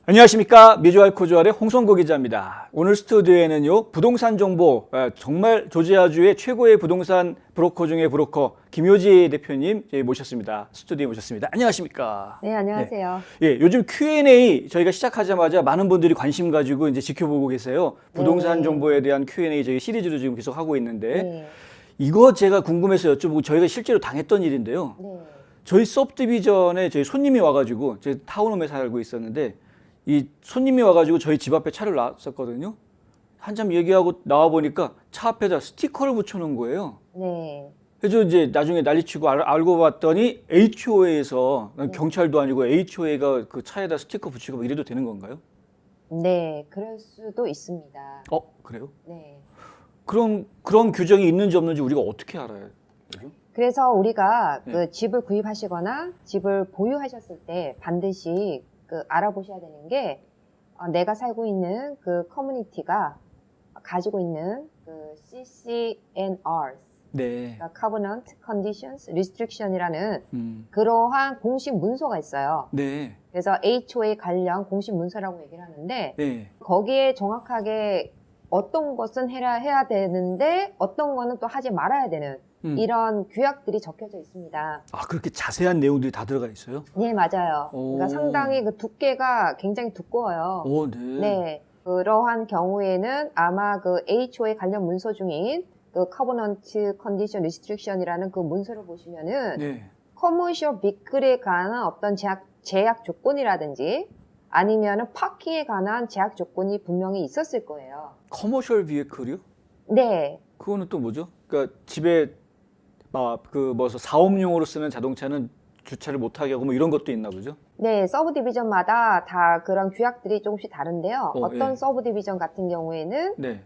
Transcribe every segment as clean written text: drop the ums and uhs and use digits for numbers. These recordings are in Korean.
안녕하십니까. 미주알코주알의 홍성고 기자입니다. 오늘 스튜디오에는요, 부동산 정보, 정말 조지아주의 최고의 부동산 브로커 중의 브로커 김효지 대표님 모셨습니다. 스튜디오에 모셨습니다. 안녕하십니까. 네, 안녕하세요. 예, 요즘 Q&A 저희가 시작하자마자 많은 분들이 관심 가지고 이제 지켜보고 계세요. 부동산 네. 정보에 대한 Q&A 저희 시리즈로 지금 계속 하고 있는데, 네. 이거 제가 궁금해서 여쭤보고 저희가 실제로 당했던 일인데요. 네. 저희 서브디비전에 저희 손님이 와가지고, 저희 타운홈에 살고 있었는데, 이 손님이 와가지고 저희 집 앞에 차를 놨었거든요. 한참 얘기하고 나와 보니까 차 앞에다 스티커를 붙여놓은 거예요. 네. 그래서 이제 나중에 난리치고 알고 봤더니 HOA에서 경찰도 아니고 HOA가 그 차에다 스티커 붙이고 뭐 이래도 되는 건가요? 네, 그럴 수도 있습니다. 그래요? 네. 그런 규정이 있는지 없는지 우리가 어떻게 알아요? 그래서 우리가 네. 그 집을 구입하시거나 집을 보유하셨을 때 반드시 그 알아보셔야 되는 게 내가 살고 있는 그 커뮤니티가 가지고 있는 그 CCNRs, 네. 그러니까 Covenant Conditions Restriction이라는 음. 그러한 공식 문서가 있어요. 네. 그래서 HOA 관련 공식 문서라고 얘기를 하는데 네. 거기에 정확하게 어떤 것은 해야 되는데 어떤 거는 또 하지 말아야 되는 이런 규약들이 적혀져 있습니다. 그렇게 자세한 내용들이 다 들어가 있어요? 네, 맞아요. 오. 그러니까 상당히 그 두께가 굉장히 두꺼워요. 네. 네. 그러한 경우에는 아마 그 HOA 관련 문서 중인 그 Covenant Condition Restriction이라는 그 문서를 보시면은 네. 커머셜 비클에 관한 어떤 제약 조건이라든지 아니면은 파킹에 관한 제약 조건이 분명히 있었을 거예요. 커머셜 비에클이요? 네. 그거는 또 뭐죠? 그러니까 집에 사업용으로 쓰는 자동차는 주차를 못하게 하고 뭐 이런 것도 있나 보죠? 네, 서브 디비전마다 다 그런 규약들이 조금씩 다른데요. 어떤 예. 서브 디비전 같은 경우에는 네.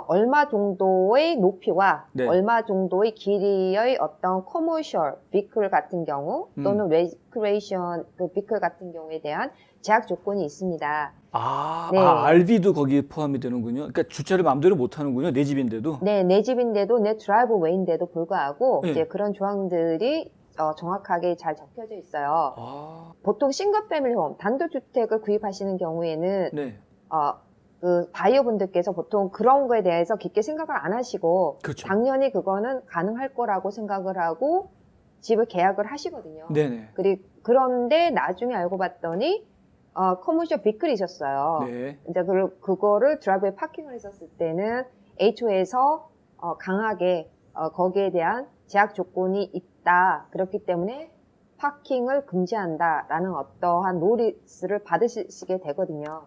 얼마 정도의 높이와 네. 얼마 정도의 길이의 어떤 커머셜 비클 같은 경우 또는 레크레이션 그 비클 같은 경우에 대한 제약 조건이 있습니다. 네. RV도 거기에 포함이 되는군요. 그러니까 주차를 마음대로 못 하는군요. 내 집인데도. 네, 내 집인데도 내 드라이브 웨이인데도 불구하고 네. 이제 그런 조항들이 정확하게 잘 적혀져 있어요. 보통 싱글 패밀리 홈, 단독주택을 구입하시는 경우에는 네. 그 바이어분들께서 보통 그런 거에 대해서 깊게 생각을 안 하시고 그렇죠. 당연히 그거는 가능할 거라고 생각을 하고 집을 계약을 하시거든요. 네네. 그런데 나중에 알고 봤더니 커머셜 비클이 있었어요. 네. 이제 그거를 드라이브에 파킹을 했었을 때는 HO에서 강하게 거기에 대한 제약 조건이 있다. 그렇기 때문에 파킹을 금지한다라는 어떠한 노티스를 받으시게 되거든요.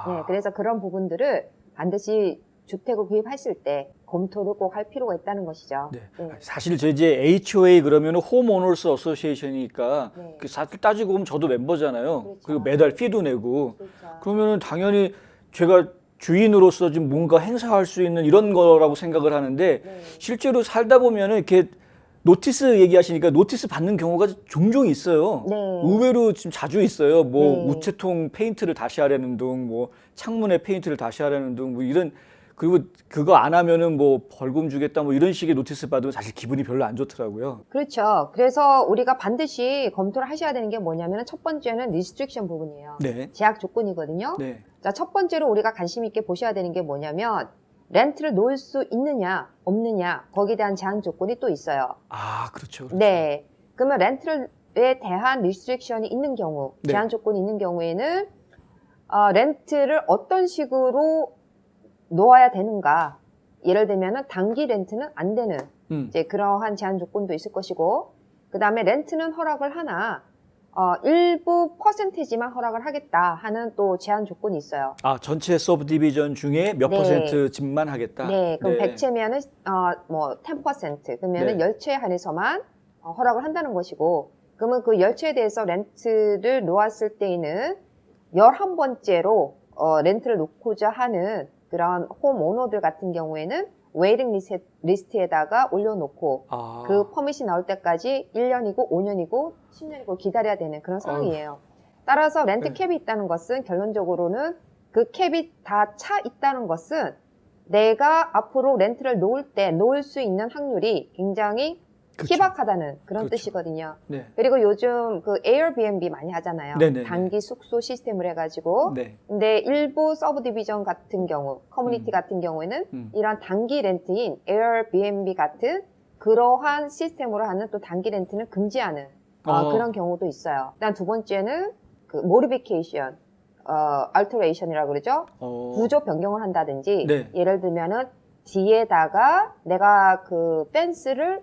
네, 그래서 그런 부분들을 반드시 주택을 구입하실 때 검토를 꼭 할 필요가 있다는 것이죠. 네. 네. 사실 저 이제 HOA 그러면 홈오너스 어소시에이션이니까 네. 사실 따지고 보면 저도 멤버잖아요. 그렇죠. 그리고 매달 피도 내고. 그렇죠. 그러면은 당연히 제가 주인으로서 좀 뭔가 행사할 수 있는 이런 거라고 생각을 하는데 네. 실제로 살다 보면은 이렇게 노티스 얘기하시니까 노티스 받는 경우가 종종 있어요. 네. 의외로 지금 자주 있어요. 뭐 네. 우체통 페인트를 다시 하려는 등, 뭐 창문에 페인트를 다시 하려는 등, 뭐 이런, 그리고 그거 안 하면은 뭐 벌금 주겠다 뭐 이런 식의 노티스 받으면 사실 기분이 별로 안 좋더라고요. 그렇죠. 그래서 우리가 반드시 검토를 하셔야 되는 게 뭐냐면 첫 번째는 리스트릭션 부분이에요. 네. 제약 조건이거든요. 네. 자, 첫 번째로 우리가 관심 있게 보셔야 되는 게 뭐냐면 렌트를 놓을 수 있느냐 없느냐 거기에 대한 제한 조건이 또 있어요. 그렇죠. 네. 그러면 렌트에 대한 리스트릭션이 있는 경우, 네. 제한 조건이 있는 경우에는 렌트를 어떤 식으로 놓아야 되는가? 예를 들면은 단기 렌트는 안 되는 이제 그러한 제한 조건도 있을 것이고, 그 다음에 렌트는 허락을 하나 일부 퍼센테지만 허락을 하겠다 하는 또 제한 조건이 있어요. 전체 서브 디비전 중에 몇 네. 퍼센트 집만 하겠다. 네, 그럼 100채면은 뭐 10% 그러면은 네. 10채 한해서만 허락을 한다는 것이고, 그러면 그 10채에 대해서 렌트를 놓았을 때에는 11번째로 렌트를 놓고자 하는 그런 홈 오너들 같은 경우에는 웨이팅 리스트에다가 올려놓고 그 퍼밋이 나올 때까지 1년이고 5년이고 10년이고 기다려야 되는 그런 상황이에요. 따라서 렌트 캡이 있다는 것은 결론적으로는 그 캡이 다 차 있다는 것은 내가 앞으로 렌트를 놓을 수 있는 확률이 굉장히 그쵸. 희박하다는 그런 그렇죠. 뜻이거든요. 네. 그리고 요즘 그 에어비앤비 많이 하잖아요. 네네네. 단기 숙소 시스템을 해가지고. 네. 근데 일부 서브 디비전 같은 경우, 커뮤니티 같은 경우에는 이런 단기 렌트인 에어비앤비 같은 그러한 시스템으로 하는 또 단기 렌트는 금지하는 그런 경우도 있어요. 일단 두 번째는 그 모디피케이션, 알터레이션이라고 그러죠. 구조 변경을 한다든지 네. 예를 들면은 뒤에다가 내가 그 펜스를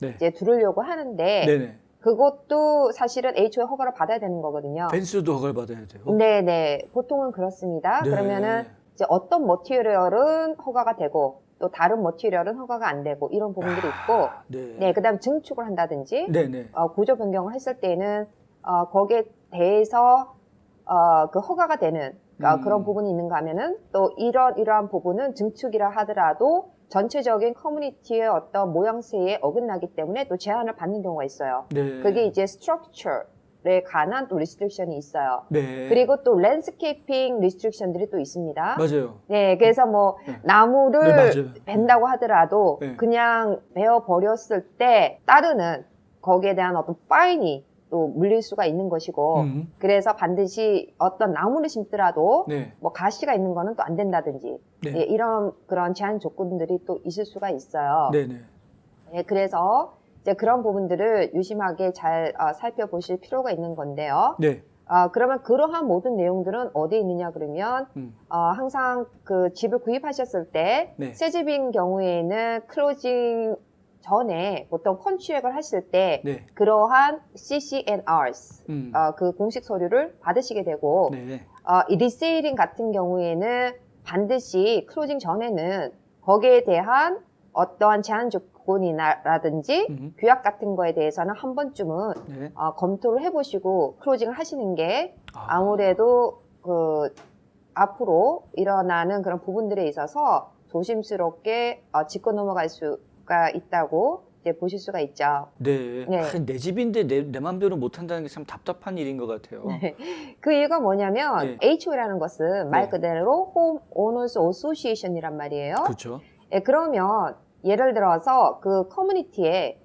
네. 이제 두르려고 하는데 네네. 그것도 사실은 HOA 허가를 받아야 되는 거거든요. 펜스도 허가를 받아야 돼요? 네네. 보통은 그렇습니다. 네. 그러면은 이제 어떤 머티리얼은 허가가 되고 또 다른 머티리얼은 허가가 안 되고 이런 부분들이 있고 네. 네, 그다음 증축을 한다든지 네네. 구조 변경을 했을 때는 거기에 대해서 그 허가가 되는 그런 부분이 있는가 하면은 또 이러한 부분은 증축이라 하더라도 전체적인 커뮤니티의 어떤 모양새에 어긋나기 때문에 또 제한을 받는 경우가 있어요. 네. 그게 이제 스트럭처에 관한 또 리스트릭션이 있어요. 네. 그리고 또 랜드스케이핑 리스트릭션들이 또 있습니다. 맞아요. 네, 그래서 뭐 네. 나무를 네, 맞아요. 벤다고 하더라도 네. 그냥 베어 버렸을 때 따르는 거기에 대한 어떤 파인이 또 물릴 수가 있는 것이고 그래서 반드시 어떤 나무를 심더라도 네. 뭐 가시가 있는 거는 또 안 된다든지 네. 예, 이런 그런 제한 조건들이 또 있을 수가 있어요. 네네. 예, 그래서 이제 그런 부분들을 유심하게 잘 살펴보실 필요가 있는 건데요. 네. 그러면 그러한 모든 내용들은 어디에 있느냐 그러면 항상 그 집을 구입하셨을 때 네. 새 집인 경우에는 클로징 전에 보통 컨트랙을 하실 때 네. 그러한 CC&Rs 그 공식 서류를 받으시게 되고 네. 이 리세일링 같은 경우에는 반드시 클로징 전에는 거기에 대한 어떠한 제한 조건이라든지 규약 같은 거에 대해서는 한 번쯤은 네. 검토를 해보시고 클로징을 하시는 게 아무래도 그 앞으로 일어나는 그런 부분들에 있어서 조심스럽게 짚고 넘어갈 수가 있다고 이제 보실 수가 있죠. 네. 네. 내 집인데 내 맘대로 못 한다는 게 참 답답한 일인 것 같아요. 네. 그 이유가 뭐냐면 네. HOA라는 것은 말 네. 그대로 Home Owners Association이란 말이에요. 그렇죠. 예, 그러면 예를 들어서 그 커뮤니티에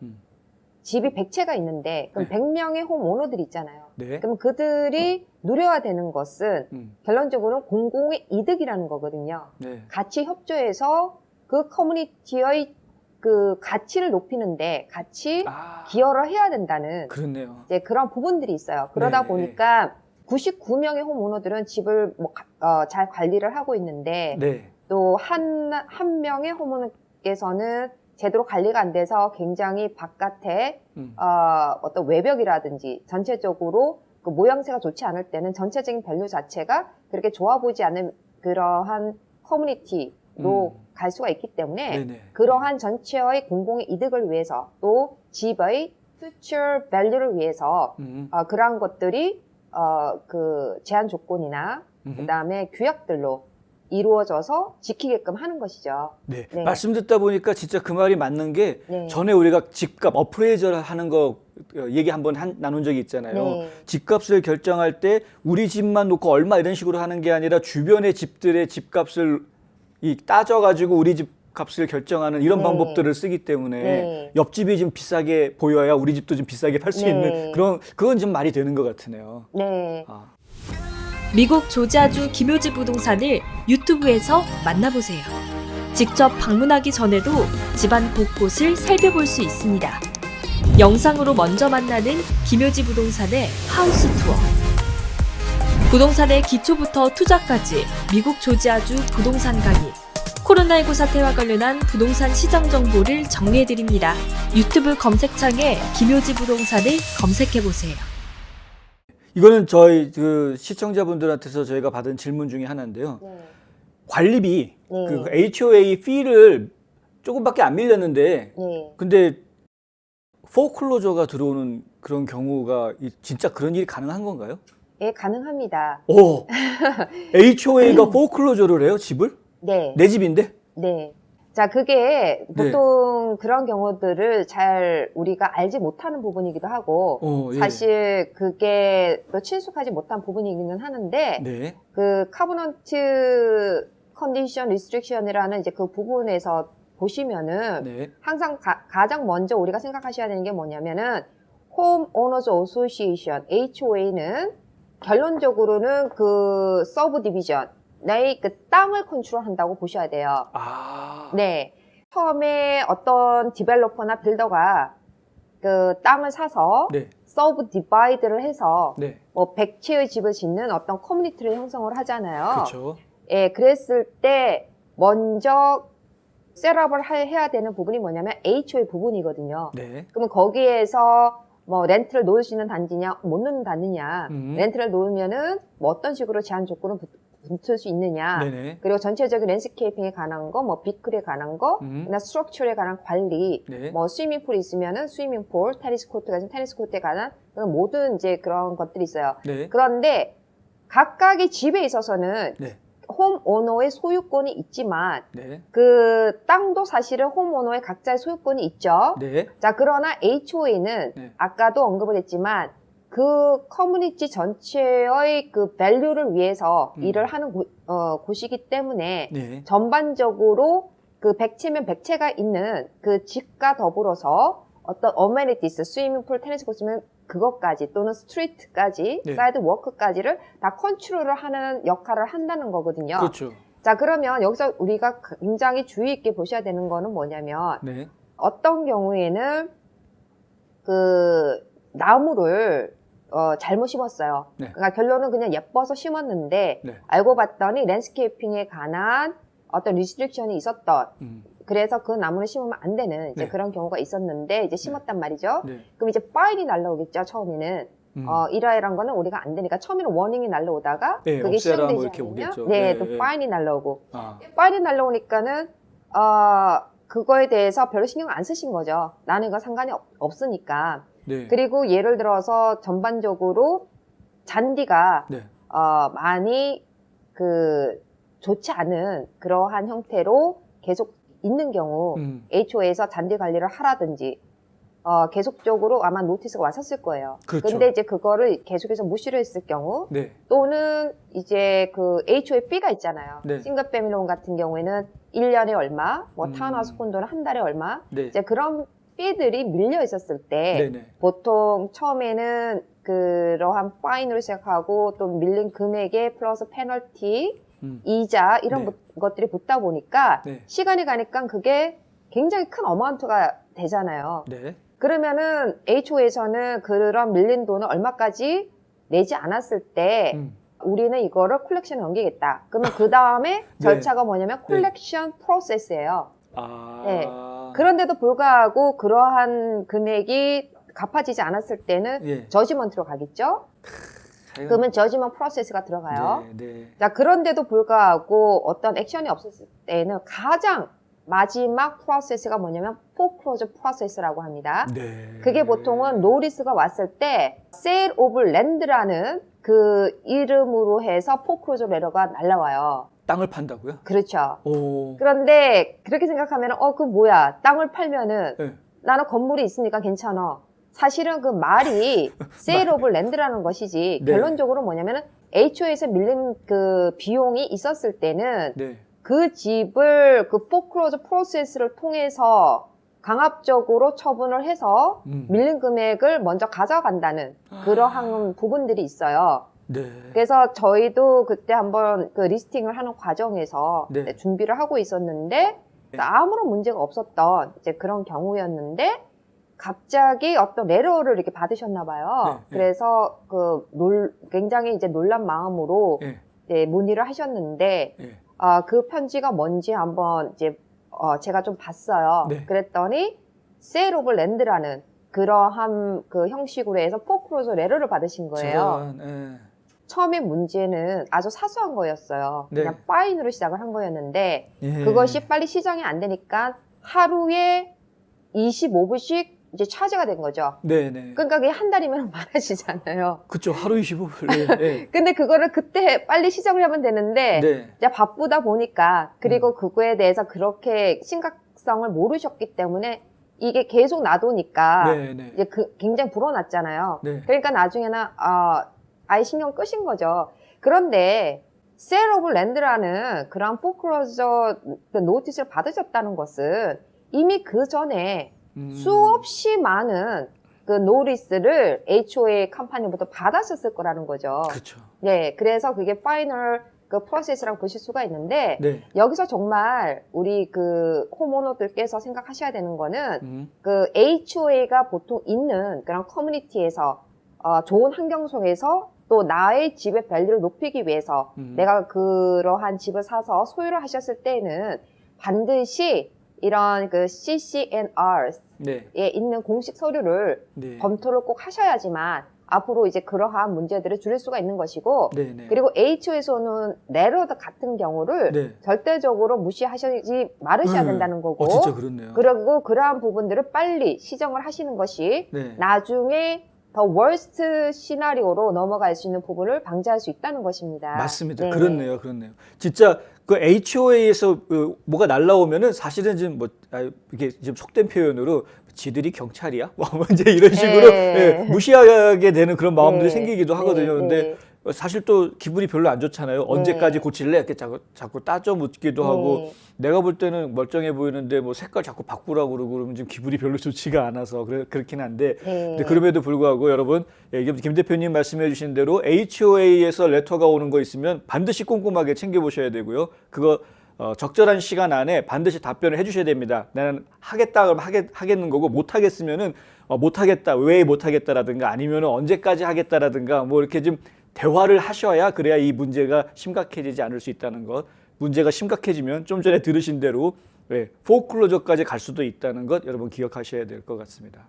집이 100채가 있는데 그럼 네. 100명의 홈오너들이 있잖아요. 네. 그럼 그들이 누려야 되는 것은 결론적으로 공공의 이득이라는 거거든요. 네. 같이 협조해서 그 커뮤니티의 그 가치를 높이는데 같이 기여를 해야 된다는 그렇네요. 이제 그런 부분들이 있어요. 그러다 네. 보니까 99명의 홈오너들은 집을 뭐 잘 관리를 하고 있는데 네. 또 한 명의 홈오너께서는 제대로 관리가 안 돼서 굉장히 바깥에 어떤 외벽이라든지 전체적으로 그 모양새가 좋지 않을 때는 전체적인 밸류 자체가 그렇게 좋아 보이지 않는 그러한 커뮤니티로 갈 수가 있기 때문에 네네. 그러한 전체의 공공의 이득을 위해서 또 집의 future value를 위해서 그러한 것들이 그 제한 조건이나 그다음에 규약들로 이루어져서 지키게끔 하는 것이죠. 네. 네. 말씀 듣다 보니까 진짜 그 말이 맞는 게 네. 전에 우리가 집값 어프레이저를 하는 거 얘기 한번 나눈 적이 있잖아요. 네. 집값을 결정할 때 우리 집만 놓고 얼마 이런 식으로 하는 게 아니라 주변의 집들의 집값을 따져가지고 우리 집 값을 결정하는 이런 네. 방법들을 쓰기 때문에 네. 옆집이 좀 비싸게 보여야 우리 집도 좀 비싸게 팔 수 네. 있는 그건 좀 말이 되는 것 같으네요. 네. 미국 조지아주 김효지 부동산을 유튜브에서 만나보세요. 직접 방문하기 전에도 집안 곳곳을 살펴볼 수 있습니다. 영상으로 먼저 만나는 김효지 부동산의 하우스 투어. 부동산의 기초부터 투자까지 미국 조지아주 부동산 강의. 코로나19 사태와 관련한 부동산 시장 정보를 정리해드립니다. 유튜브 검색창에 김효지 부동산을 검색해보세요. 이거는 저희 그 시청자분들한테서 저희가 받은 질문 중에 하나인데요. 네. 관리비, 네. 그 HOA fee를 조금밖에 안 밀렸는데, 네. 근데 포클로저가 들어오는 그런 경우가 진짜 그런 일이 가능한 건가요? 예, 가능합니다. 오, HOA가 포클로저를 해요, 집을? 네. 내 집인데? 네. 자, 그게 보통 그런 경우들을 잘 우리가 알지 못하는 부분이기도 하고, 예. 사실 그게 또 친숙하지 못한 부분이기는 하는데, 네. 그 카버넌트 컨디션 리스트릭션이라는 이제 그 부분에서 보시면은 네. 항상 가장 먼저 우리가 생각하셔야 되는 게 뭐냐면은 Home Owners Association (HOA는) 결론적으로는 그 서브 디비전, 내 그 땅을 컨트롤한다고 보셔야 돼요. 아. 네. 처음에 어떤 디벨로퍼나 빌더가 그 땅을 사서 네. 서브 디바이드를 해서 네. 뭐 100채의 집을 짓는 어떤 커뮤니티를 형성을 하잖아요. 그렇죠. 예, 그랬을 때 먼저 셋업을 해야 되는 부분이 뭐냐면 HOA 부분이거든요. 네. 그러면 거기에서 뭐 렌트를 놓을 수 있는 단지냐, 못 놓는 단지냐, 음. 렌트를 놓으면은 뭐 어떤 식으로 제한 조건을 붙을 수 있느냐, 네네. 그리고 전체적인 랜드스케이핑에 관한 거, 뭐 비클에 관한 거, 그다음 스트럭처에 관한 관리, 네. 뭐 스위밍풀이 있으면은 스위밍풀, 테니스 코트가 있으면 테니스 코트에 관한 그런 모든 이제 그런 것들이 있어요. 네. 그런데 각각의 집에 있어서는 네. 홈 오너의 소유권이 있지만 네. 그 땅도 사실은 홈 오너의 각자의 소유권이 있죠. 네. 자, 그러나 HOA는 네. 아까도 언급을 했지만 그 커뮤니티 전체의 그 밸류를 위해서 일을 하는 곳이기 때문에 네. 전반적으로 그 100채면 100채가 있는 그 집과 더불어서 어떤 어메니티스, 스위밍풀, 테니스 코트면 그것까지 또는 스트리트까지, 네. 사이드 워크까지를 다 컨트롤을 하는 역할을 한다는 거거든요. 그렇죠. 자, 그러면 여기서 우리가 굉장히 주의 있게 보셔야 되는 거는 뭐냐면 네. 어떤 경우에는 그 나무를 잘못 심었어요. 네. 그러니까 결론은 그냥 예뻐서 심었는데 네. 알고 봤더니 랜드스케이핑에 관한 어떤 리스트릭션이 있었던, 그래서 그 나무를 심으면 안 되는 이제 네. 그런 경우가 있었는데 이제 심었단 말이죠. 네. 그럼 이제 파인이 날라오겠죠. 처음에는 이러이러한 거는 우리가 안 되니까 처음에는 워닝이 날라오다가 네, 그게 없애라 실행되지 뭐 이렇게 않으면 오겠죠. 네, 네, 또 네. 파인이 날라오고 아. 파인이 날라오니까는 그거에 대해서 별로 신경 안 쓰신 거죠. 나는 이거 상관이 없으니까. 네. 그리고 예를 들어서 전반적으로 잔디가 네. 많이 그 좋지 않은 그러한 형태로 계속 있는 경우 HOA에서 잔디 관리를 하라든지 계속적으로 아마 노티스가 왔었을 거예요. 그렇죠. 근데 이제 그거를 계속해서 무시를 했을 경우 네. 또는 이제 그 HOA B가 있잖아요. 네. 싱글 패밀리홈 같은 경우에는 1년에 얼마, 뭐 타운하우스 콘도는 한 달에 얼마, 네. 이제 그런 피들이 밀려 있었을 때 네네. 보통 처음에는 그러한 파인으로 시작하고 또 밀린 금액에 플러스 페널티, 이자 이런 네. 것들이 붙다 보니까 네. 시간이 가니까 그게 굉장히 큰 어마운트가 되잖아요. 네. 그러면은 HO에서는 그런 밀린 돈을 얼마까지 내지 않았을 때 우리는 이거를 콜렉션에 넘기겠다. 그러면 그 다음에 네. 절차가 뭐냐면 콜렉션 프로세스예요. 아. 네. 그런데도 불구하고 그러한 금액이 갚아지지 않았을 때는 예. 저지먼트로 가겠죠. 그러면 저지먼트 프로세스가 들어가요. 네. 네. 자, 그런데도 불구하고 어떤 액션이 없었을 때는 가장 마지막 프로세스가 뭐냐면 포크로즈 프로세스라고 합니다. 네. 그게 보통은 노리스가 왔을 때 세일 오브 랜드라는 그 이름으로 해서 포크로즈 레터가 날라와요. 땅을 판다고요? 그렇죠. 오. 그런데 그렇게 생각하면 그 뭐야, 땅을 팔면은 네. 나는 건물이 있으니까 괜찮아. 사실은 그 말이 세일 오브 랜드라는 것이지 네. 결론적으로 뭐냐면은 HO에서 밀린 그 비용이 있었을 때는 네. 그 집을 그 포크로즈 프로세스를 통해서 강압적으로 처분을 해서 밀린 금액을 먼저 가져간다는 그러한 부분들이 있어요. 네. 그래서 저희도 그때 한번 그 리스팅을 하는 과정에서 네. 준비를 하고 있었는데 아무런 문제가 없었던 이제 그런 경우였는데 갑자기 어떤 레터를 이렇게 받으셨나 봐요. 네. 그래서 굉장히 이제 놀란 마음으로 네. 이제 문의를 하셨는데 네. 그 편지가 뭔지 한번 이제 제가 좀 봤어요. 네. 그랬더니 세일 오브 랜드라는 그러한 그 형식으로 해서 포크로즈 레터를 받으신 거예요. 저런, 예. 처음에 문제는 아주 사소한 거였어요. 네. 그냥 파인으로 시작을 한 거였는데 예. 그것이 빨리 시정이 안 되니까 하루에 25불씩 이제 차지가 된 거죠. 네네. 그러니까 그게 한 달이면 많아지잖아요. 그쵸. 하루 25불. 네. 근데 그거를 그때 빨리 시정을 하면 되는데 네. 이제 바쁘다 보니까 그리고 그거에 대해서 그렇게 심각성을 모르셨기 때문에 이게 계속 놔두니까 네네. 이제 굉장히 불어났잖아요. 네. 그러니까 나중에는 아예 신경 끄신 거죠. 그런데 세일 오브 랜드라는 그런 포크로저 노티스를 받으셨다는 것은 이미 그 전에 수없이 많은 그 노티스를 HOA 컴퍼니부터 받았었을 거라는 거죠. 그렇죠. 네, 그래서 그게 파이널 그 프로세스라고 보실 수가 있는데 네. 여기서 정말 우리 그 홈오너들께서 생각하셔야 되는 거는 그 HOA가 보통 있는 그런 커뮤니티에서 좋은 환경 속에서 또 나의 집의 밸류를 높이기 위해서 내가 그러한 집을 사서 소유를 하셨을 때는 반드시 이런 그 CCNR에 네. 있는 공식 서류를 네. 검토를 꼭 하셔야지만 앞으로 이제 그러한 문제들을 줄일 수가 있는 것이고 네. 네. 그리고 HO에서는 레러드 같은 경우를 네. 절대적으로 무시하시지 말으셔야 된다는 거고 진짜 그렇네요. 그리고 그러한 부분들을 빨리 시정을 하시는 것이 네. 나중에 더 월스트 시나리오로 넘어갈 수 있는 부분을 방지할 수 있다는 것입니다. 맞습니다. 네. 그렇네요. 진짜 그 HOA에서 뭐가 날라오면은 사실은 지금 이게 지금 속된 표현으로 지들이 경찰이야? 뭐 이제 이런 식으로 네. 무시하게 되는 그런 마음들이 네. 생기기도 하거든요. 네. 근데 사실 또 기분이 별로 안 좋잖아요. 언제까지 고칠래? 이렇게 자꾸 따져 묻기도 하고 네. 내가 볼 때는 멀쩡해 보이는데 뭐 색깔 자꾸 바꾸라고 그러고 그러면 지금 기분이 별로 좋지가 않아서 그렇긴 한데 네. 근데 그럼에도 불구하고 여러분 김 대표님 말씀해 주신 대로 HOA에서 레터가 오는 거 있으면 반드시 꼼꼼하게 챙겨보셔야 되고요. 그거 적절한 시간 안에 반드시 답변을 해주셔야 됩니다. 나는 하겠다 그러면 하겠는 거고 못하겠으면은 못하겠다 왜 못하겠다라든가 아니면은 언제까지 하겠다라든가 뭐 이렇게 좀 대화를 하셔야 그래야 이 문제가 심각해지지 않을 수 있다는 것. 문제가 심각해지면 좀 전에 들으신 대로 포클로저까지 갈 수도 있다는 것 여러분 기억하셔야 될 것 같습니다.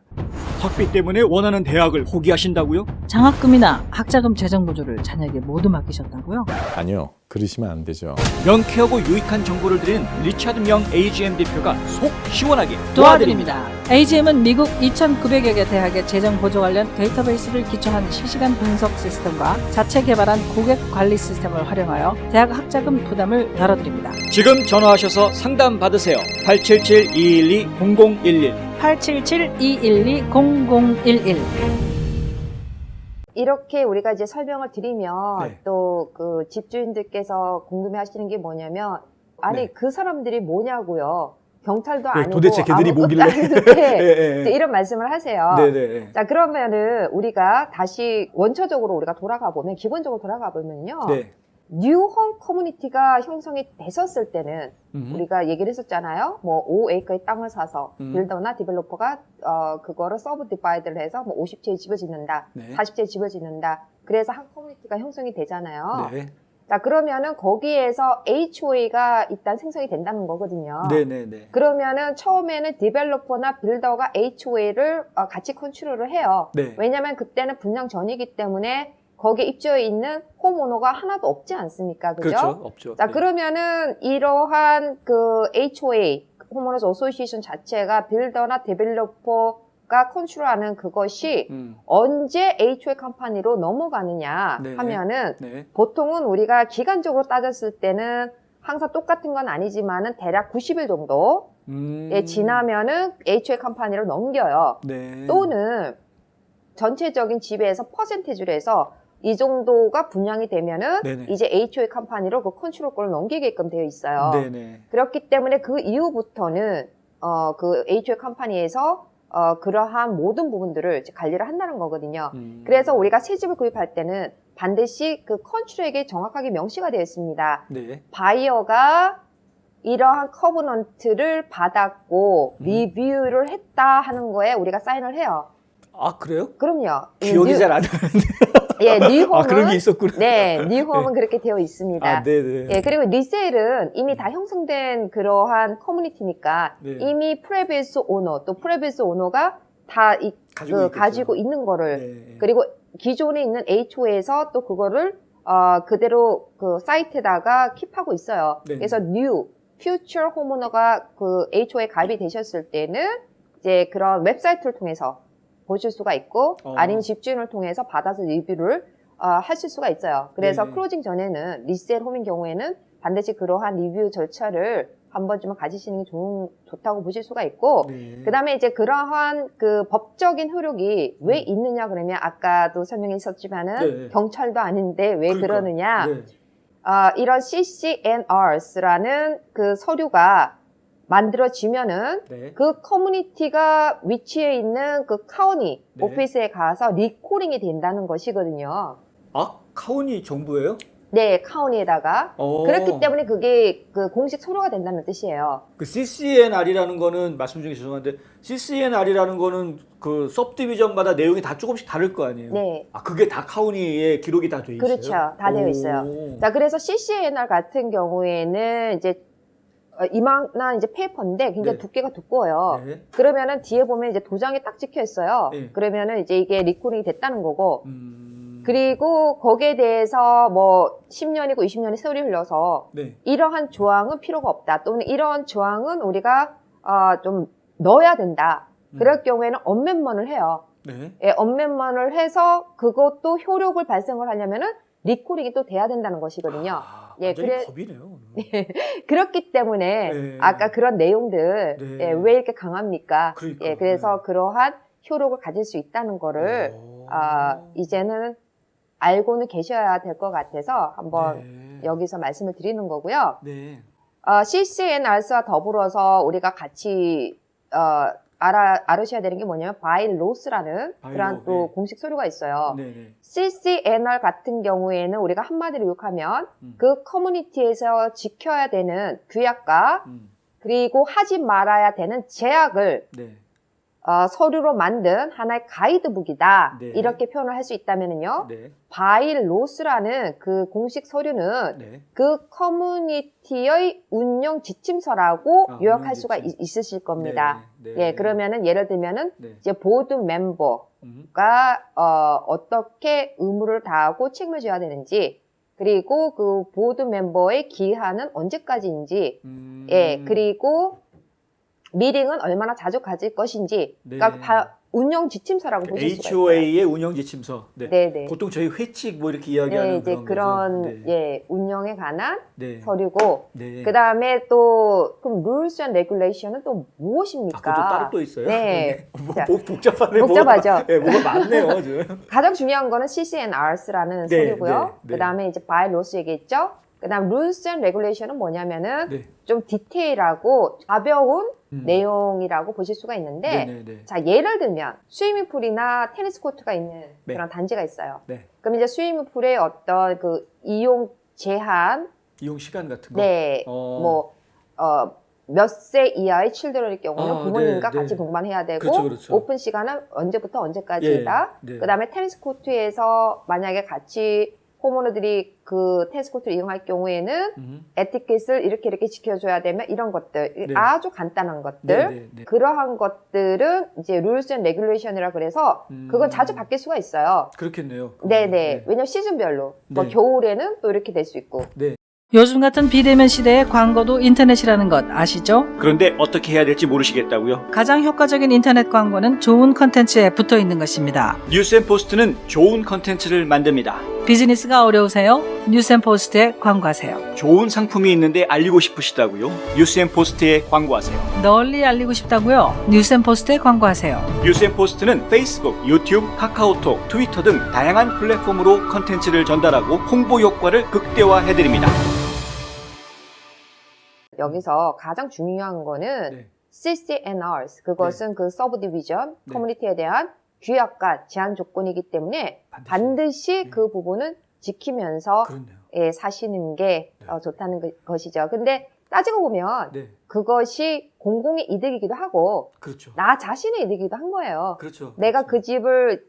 학비 때문에 원하는 대학을 포기하신다고요? 장학금이나 학자금 재정 보조를 자녀에게 모두 맡기셨다고요? 아니요, 그러시면 안 되죠. 명쾌하고 유익한 정보를 드리는 리차드 명 AGM 대표가 속 시원하게 도와드립니다. AGM은 미국 2,900여 개 대학의 재정 보조 관련 데이터베이스를 기초한 실시간 분석 시스템과 자체 개발한 고객 관리 시스템을 활용하여 대학 학자금 부담을 덜어드립니다. 지금 전화하셔서 상담 받으세요. 877-212-0011 877-212-0011 이렇게 우리가 이제 설명을 드리면 네. 또 그 집주인들께서 궁금해 하시는 게 뭐냐면 아니 네. 그 사람들이 뭐냐고요. 경찰도 아니고 도대체 걔들이 아무것도 뭐길래 아닌데 이제 이런 말씀을 하세요. 네네. 자 그러면은 우리가 다시 원초적으로 우리가 돌아가 보면 기본적으로 돌아가 보면요. 네. 뉴홈 커뮤니티가 형성이 됐었을 때는 우리가 얘기를 했었잖아요. 뭐 5에이커의 땅을 사서 빌더나 디벨로퍼가 그거를 서브 디바이드를 해서 뭐 50채의 집을 짓는다, 네. 40채의 집을 짓는다. 그래서 한 커뮤니티가 형성이 되잖아요. 네. 자 그러면은 거기에서 HOA가 일단 생성이 된다는 거거든요. 네네네. 그러면은 처음에는 디벨로퍼나 빌더가 HOA를 같이 컨트롤을 해요. 네. 왜냐면 그때는 분양 전이기 때문에 거기에 입주해 있는 홈오너가 하나도 없지 않습니까? 그죠? 그렇죠. 없죠. 자, 네. 그러면은 이러한 그 HOA, 홈오너즈 어소시에이션 자체가 빌더나 데벨로퍼가 컨트롤하는 그것이 언제 HOA 컴퍼니로 넘어가느냐 네. 하면은 네. 보통은 우리가 기간적으로 따졌을 때는 항상 똑같은 건 아니지만은 대략 90일 정도에 지나면은 HOA 컴퍼니로 넘겨요. 네. 또는 전체적인 지배에서 퍼센테이지로 해서 이 정도가 분양이 되면은 네네. 이제 HOA 컴퍼니로 그 컨트롤권을 넘기게끔 되어 있어요. 네네. 그렇기 때문에 그 이후부터는 그 HOA 컴퍼니에서 그러한 모든 부분들을 이제 관리를 한다는 거거든요. 그래서 우리가 새 집을 구입할 때는 반드시 그 컨트롤에게 정확하게 명시가 되어 있습니다. 네. 바이어가 이러한 커버넌트를 받았고 리뷰를 했다 하는 거에 우리가 사인을 해요. 아 그래요? 그럼요. 기억이 잘 안 나는데. 예, 뉴홈은 아 그런 게 있었구나. 네, 뉴홈은 그렇게 되어 있습니다. 아 네네. 예, 그리고 리세일은 이미 다 형성된 그러한 커뮤니티니까 네. 이미 프레비스 오너 또 프레비스 오너가 다 가지고 있는 거를 네. 그리고 기존에 있는 HO에서 또 그거를 그대로 그 사이트에다가 킵하고 있어요. 네. 그래서 뉴 퓨처 홈오너가 그 HO에 가입이 되셨을 때는 이제 그런 웹사이트를 통해서 보실 수가 있고 아니면 집주인을 통해서 받아서 리뷰를 하실 수가 있어요. 그래서 네. 클로징 전에는 리셀 홈인 경우에는 반드시 그러한 리뷰 절차를 한 번쯤은 가지시는 게 좋다고 보실 수가 있고 네. 그 다음에 이제 그러한 그 법적인 효력이 왜 있느냐 그러면 아까도 설명했었지만은 네. 경찰도 아닌데 왜 그러니까. 그러느냐 네. 이런 CCNRs라는 그 서류가 만들어지면은 네. 그 커뮤니티가 위치해 있는 그 카운티 네. 오피스에 가서 리코딩이 된다는 것이거든요. 아, 카운티 정부예요? 네, 카운티에다가. 그렇기 때문에 그게 그 공식 서류가 된다는 뜻이에요. 그 CCNR이라는 거는 말씀 중에 죄송한데 CCNR이라는 거는 그 सब디비전마다 내용이 다 조금씩 다를 거 아니에요? 네. 아, 그게 다 카운티에 기록이 다 돼 있어요? 그렇죠. 다 되어 있어요. 자, 그래서 CCNR 같은 경우에는 이제 이만한 이제 페이퍼인데 굉장히 네. 두께가 두꺼워요. 네. 그러면은 뒤에 보면 이제 도장이 딱 찍혀 있어요. 네. 그러면은 이제 이게 리코딩이 됐다는 거고, 그리고 거기에 대해서 뭐 10년이고 20년이 세월이 흘러서 네. 이러한 조항은 필요가 없다. 또는 이러한 조항은 우리가 좀 넣어야 된다. 그럴 경우에는 엄멘먼을 해요. 네. 예, 엄멘먼을 해서 그것도 효력을 발생을 하려면은 리코딩이 또 돼야 된다는 것이거든요. 아, 예, 완전히 그래- 법이네요. 그렇기 때문에 네. 아까 그런 내용들 네. 예, 왜 이렇게 강합니까? 그러니까요. 예, 그래서 그러한 효력을 가질 수 있다는 거를 오. 이제는 알고는 계셔야 될 것 같아서 한번 네. 여기서 말씀을 드리는 거고요. 네. CCNRs와 더불어서 우리가 같이 알으셔야 되는 게 뭐냐면 바이로스라는 바이로, 그런 또 네. 공식 서류가 있어요. 네. CCNR 같은 경우에는 우리가 한마디로 욕하면 음. 그 커뮤니티에서 지켜야 되는 규약과 그리고 하지 말아야 되는 제약을 네. 서류로 만든 하나의 가이드북이다. 네. 이렇게 표현을 할 수 있다면은요. 네. 바이로스라는 그 공식 서류는 네. 그 커뮤니티의 운영 지침서라고 아, 요약할 운영 수가 지침. 있으실 겁니다. 네. 예, 그러면은 예를 들면은 네. 이제 보드 멤버가 음. 어떻게 의무를 다하고 책임을 져야 되는지, 그리고 그 보드 멤버의 기한은 언제까지인지, 예, 그리고 미팅은 얼마나 자주 가질 것인지, 네. 그러니까 운영 지침서라고 보실 수가 있어요. HOA의 운영 지침서. 네. 네네. 보통 저희 회칙 뭐 이렇게 네, 이야기하는 이제 그런 그런 거죠. 네. 예 운영에 관한 네. 서류고, 네. 그 다음에 또 그럼 rules and regulation은 또 무엇입니까? 아, 그것도 따로 또 있어요? 네. 자, 복잡하네. 복잡하죠. 네, 뭐가 많네요, 지금. 가장 중요한 거는 CCNRs라는 네, 서류고요. 네, 네. 그 다음에 이제 bylaws 얘기했죠. 그 다음 rules and regulation은 뭐냐면은 네. 좀 디테일하고 가벼운 음. 내용이라고 보실 수가 있는데, 네. 자 예를 들면 스위밍풀이나 테니스 코트가 있는 네. 그런 단지가 있어요. 네. 그럼 이제 스위밍풀의 어떤 그 이용 제한, 이용 시간 같은 거. 네, 몇 세 이하의 칠드런일 경우는 아, 부모님과 네, 같이 네. 동반해야 되고, 그렇죠. 오픈 시간은 언제부터 언제까지다. 예, 네. 그 다음에 테니스 코트에서 만약에 같이 호모너들이 그 테니스 코트를 이용할 경우에는 에티켓을 이렇게 지켜줘야 되면 이런 것들, 네. 아주 간단한 것들, 네. 그러한 것들은 이제 rules and regulation이라 그래서 그건 자주 바뀔 수가 있어요. 그렇겠네요. 네네. 왜냐면 시즌별로. 뭐 네. 겨울에는 또 이렇게 될 수 있고. 네. 요즘 같은 비대면 시대에 광고도 인터넷이라는 것 아시죠? 그런데 어떻게 해야 될지 모르시겠다고요? 가장 효과적인 인터넷 광고는 좋은 컨텐츠에 붙어 있는 것입니다. 뉴스앤포스트는 좋은 컨텐츠를 만듭니다. 비즈니스가 어려우세요? 뉴스앤포스트에 광고하세요. 좋은 상품이 있는데 알리고 싶으시다고요? 뉴스앤포스트에 광고하세요. 널리 알리고 싶다고요? 뉴스앤포스트에 광고하세요. 뉴스앤포스트는 페이스북, 유튜브, 카카오톡, 트위터 등 다양한 플랫폼으로 컨텐츠를 전달하고 홍보 효과를 극대화해드립니다. 여기서 가장 중요한 거는 네. CCNRs, 그것은 그 서브 디비전 네. 커뮤니티에 대한 규약과 제한 조건이기 때문에 반드시 네. 그 부분은 지키면서 그렇네요. 사시는 게 네. 좋다는 것이죠. 근데 따지고 보면 네, 그것이 공공의 이득이기도 하고 그렇죠. 나 자신의 이득이기도 한 거예요. 그렇죠. 내가 그 집을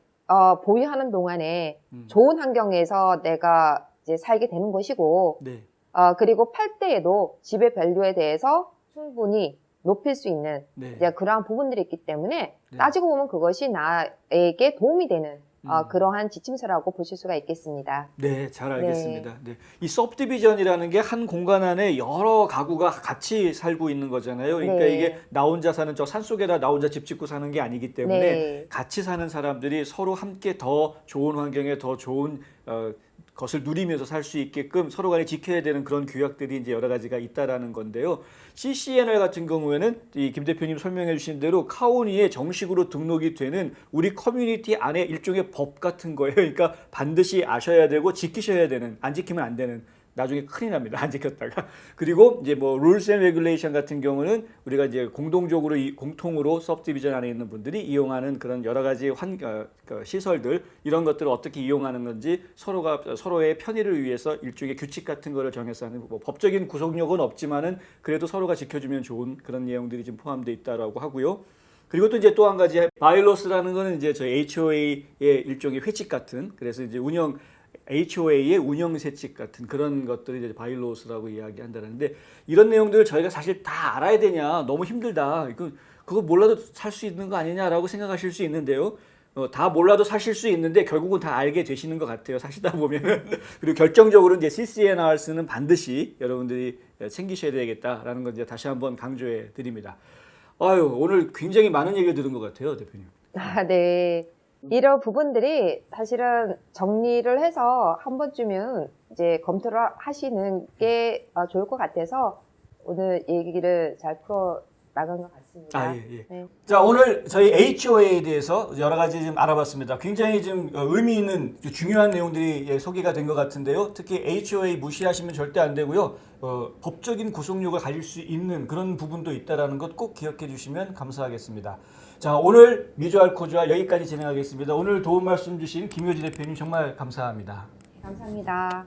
보유하는 동안에 좋은 환경에서 내가 이제 살게 되는 것이고, 네, 그리고 팔 때에도 집의 밸류에 대해서 충분히 높일 수 있는 네. 이제 그러한 부분들이 있기 때문에 네. 따지고 보면 그것이 나에게 도움이 되는 음. 그러한 지침서라고 보실 수가 있겠습니다. 네, 잘 알겠습니다. 네. 이 सब디비전이라는 게 한 공간 안에 여러 가구가 같이 살고 있는 거잖아요. 그러니까 네. 이게 나 혼자 사는 저 산속에다 나 혼자 집 짓고 사는 게 아니기 때문에 네. 같이 사는 사람들이 서로 함께 더 좋은 환경에 더 좋은 것을 누리면서 살 수 있게끔 서로 간에 지켜야 되는 그런 규약들이 이제 여러 가지가 있다라는 건데요. CCNR 같은 경우에는 이 김 대표님 설명해 주신 대로 카운티에 정식으로 등록이 되는 우리 커뮤니티 안에 일종의 법 같은 거예요. 그러니까 반드시 아셔야 되고 지키셔야 되는, 안 지키면 안 되는 나중에 큰일 납니다. 안 지켰다가. 그리고 이제 뭐 룰스 앤 레귤레이션 같은 경우는 우리가 이제 공동적으로 공통으로 서브디비전 안에 있는 분들이 이용하는 그런 여러 가지 시설들 이런 것들을 어떻게 이용하는 건지 서로의 편의를 위해서 일종의 규칙 같은 거를 정해서 하는 뭐 법적인 구속력은 없지만은 그래도 서로가 지켜주면 좋은 그런 내용들이 좀 포함되어 있다라고 하고요. 그리고 또 이제 또 한 가지 바이로스라는 거는 이제 저희 HOA의 일종의 회칙 같은 그래서 이제 HOA의 운영 세칙 같은 그런 것들이 이제 바이로스라고 이야기한다는데 이런 내용들을 저희가 사실 다 알아야 되냐 너무 힘들다 그거 몰라도 살 수 있는 거 아니냐라고 생각하실 수 있는데요. 다 몰라도 사실 수 있는데 결국은 다 알게 되시는 것 같아요. 사시다 보면은 그리고 결정적으로 이제 CCNRS는 반드시 여러분들이 챙기셔야 되겠다라는 건 이제 다시 한번 강조해 드립니다. 아유 오늘 굉장히 많은 얘기를 들은 것 같아요, 대표님. 네. 이런 부분들이 사실은 정리를 해서 한 번쯤은 이제 검토를 하시는 게 좋을 것 같아서 오늘 얘기를 잘 풀어 나간 것 같습니다. 예. 네. 자, 오늘 저희 HOA에 대해서 여러 가지 좀 알아봤습니다. 굉장히 좀 의미 있는 중요한 내용들이 소개가 된 것 같은데요. 특히 HOA 무시하시면 절대 안 되고요. 법적인 구속력을 가질 수 있는 그런 부분도 있다는 것 꼭 기억해 주시면 감사하겠습니다. 자, 오늘 미주알코주알 여기까지 진행하겠습니다. 오늘 도움 말씀 주신 김효지 대표님 정말 감사합니다. 감사합니다.